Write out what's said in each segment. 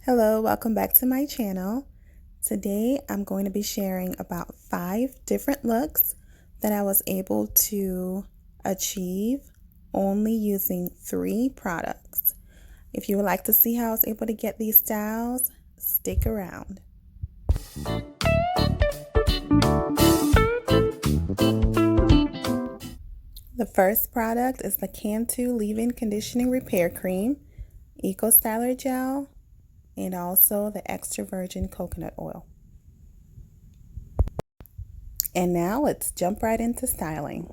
Hello, welcome back to my channel. Today I'm going to be sharing about 5 different looks that I was able to achieve only using 3 products. If you would like to see how I was able to get these styles, stick around. The first product is the Cantu Leave-In Conditioning Repair Cream, Eco Styler Gel, and also the extra virgin coconut oil. And now let's jump right into styling.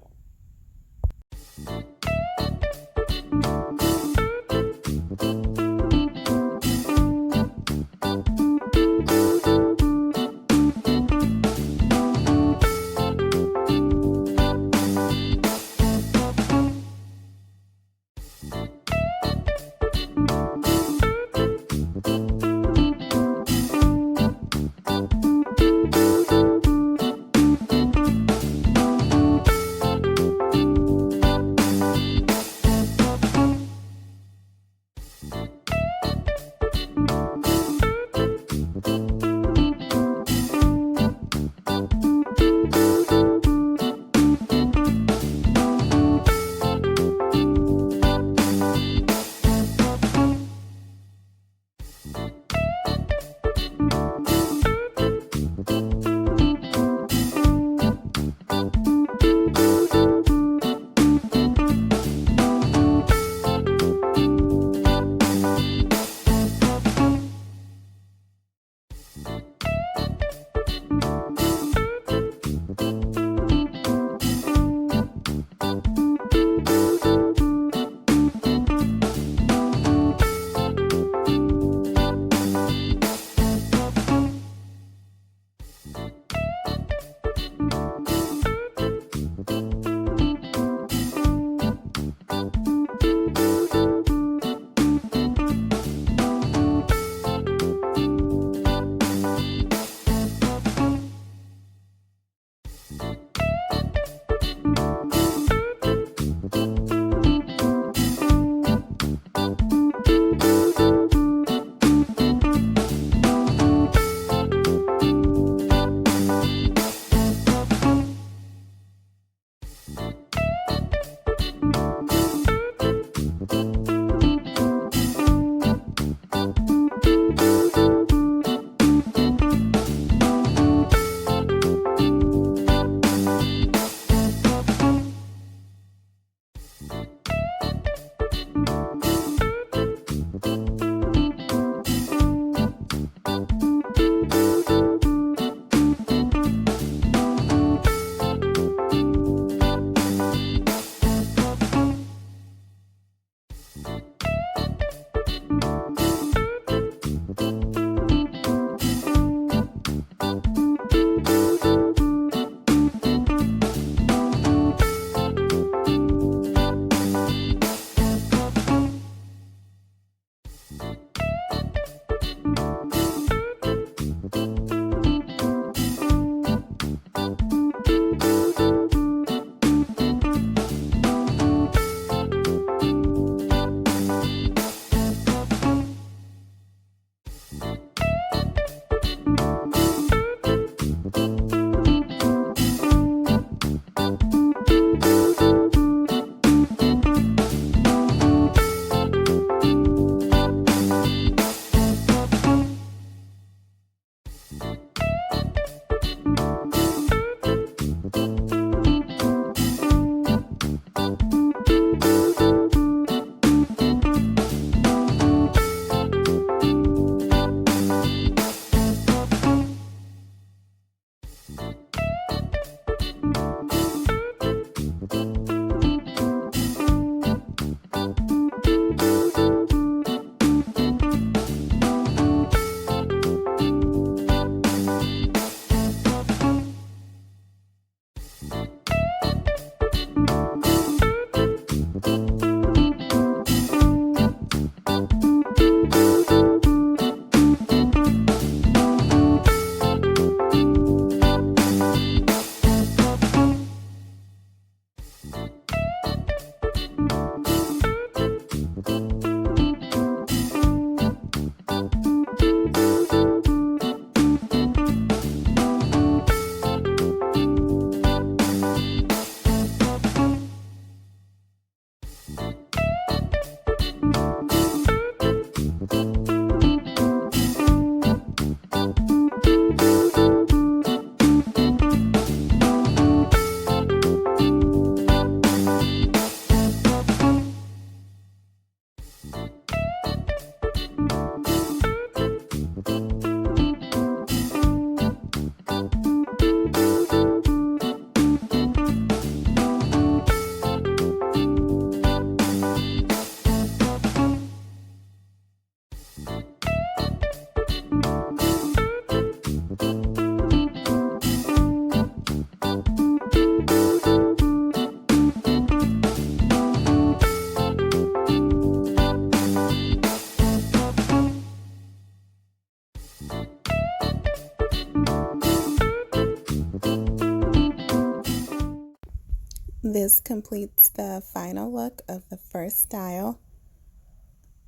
This completes the final look of the first style,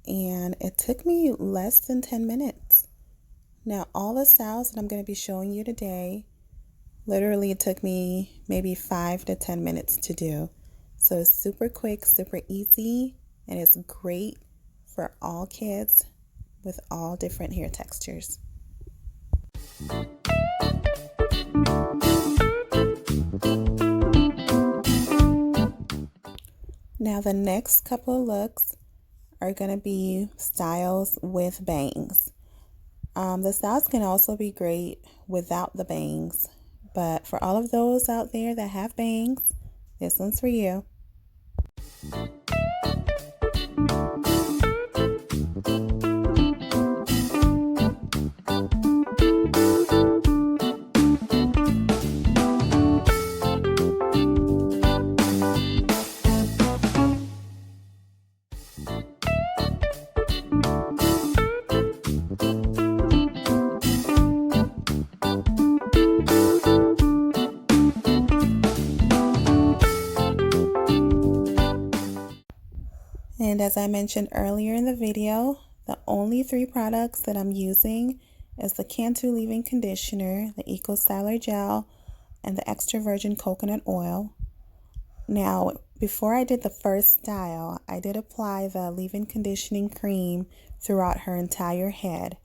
and it took me less than 10 minutes. Now, all the styles that I'm going to be showing you today, literally it took me maybe 5 to 10 minutes to do. So it's super quick, super easy, and it's great for all kids with all different hair textures. Now the next couple of looks are going to be styles with bangs. The styles can also be great without the bangs, but for all of those out there that have bangs, this one's for you. And as I mentioned earlier in the video, the only 3 products that I'm using is the Cantu leave-in conditioner, the Eco Styler gel, and the extra virgin coconut oil. Now, before I did the first style, I did apply the leave-in conditioning cream throughout her entire head.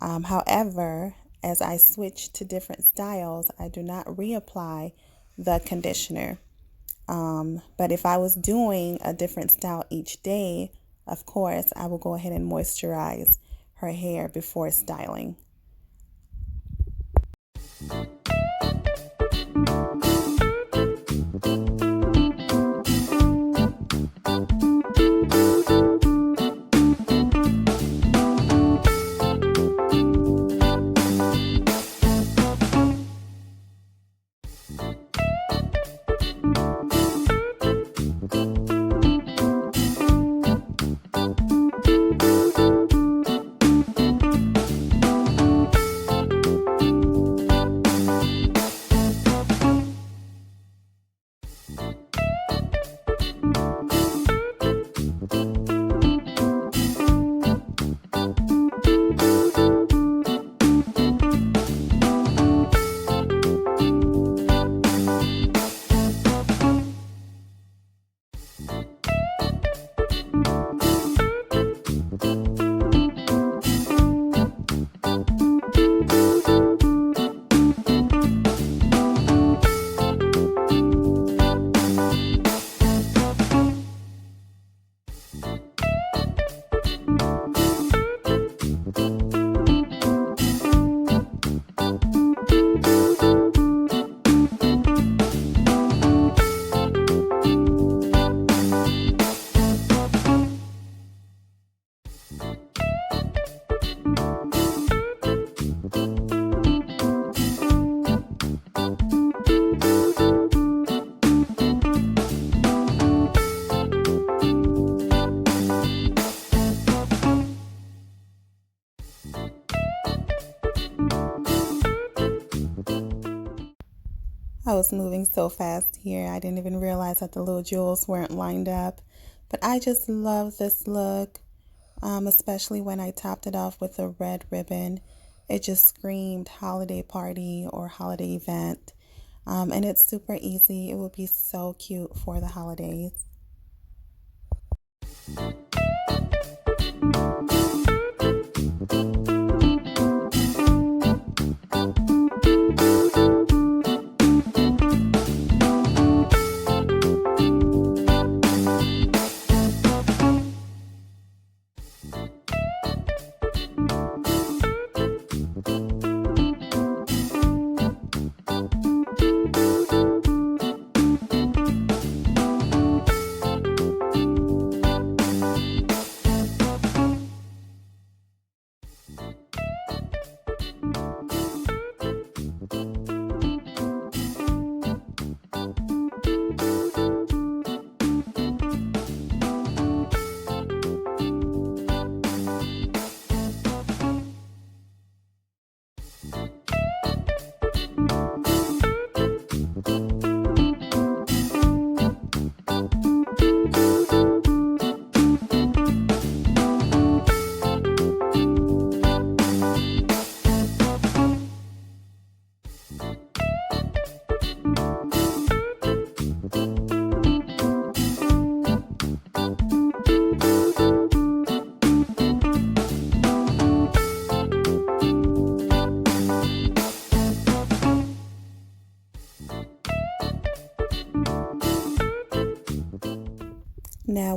However, as I switch to different styles, I do not reapply the conditioner. But if I was doing a different style each day, of course, I will go ahead and moisturize her hair before styling. I was moving so fast here, I didn't even realize that the little jewels weren't lined up. But I just love this look, especially when I topped it off with a red ribbon. It just screamed holiday party or holiday event. And it's super easy. It would be so cute for the holidays.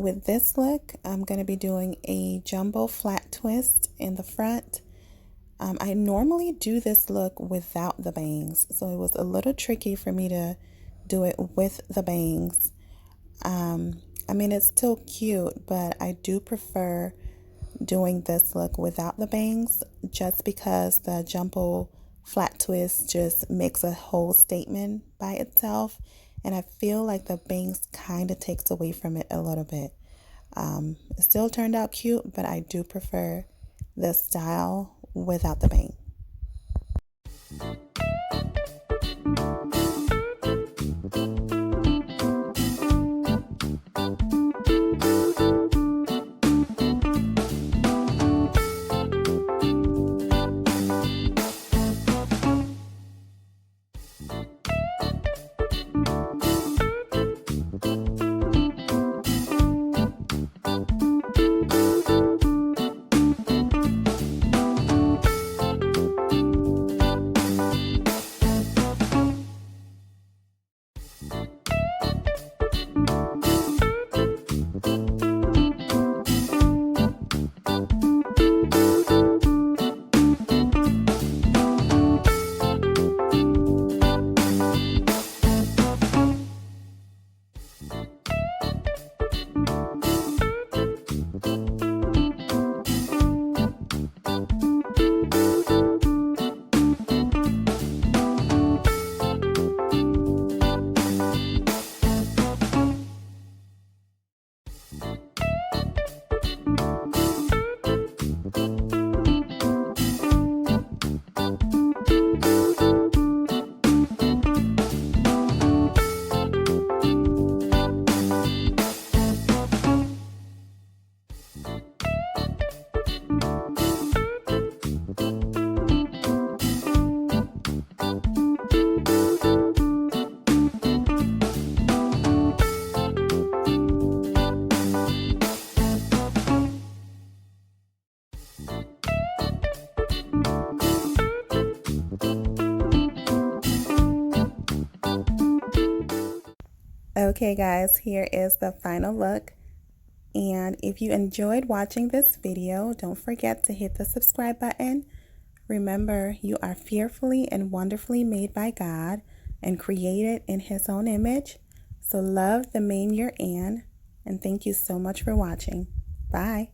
with this look, I'm going to be doing a jumbo flat twist in the front. I normally do this look without the bangs, so it was a little tricky for me to do it with the bangs. I mean, it's still cute, but I do prefer doing this look without the bangs just because the jumbo flat twist just makes a whole statement by itself, and I feel like the bangs kind of takes away from it a little bit. It still turned out cute, but I do prefer this style without the bang. Okay guys, here is the final look, and if you enjoyed watching this video, don't forget to hit the subscribe button. Remember, you are fearfully and wonderfully made by God and created in His own image. So love the Mane you're in, and thank you so much for watching. Bye.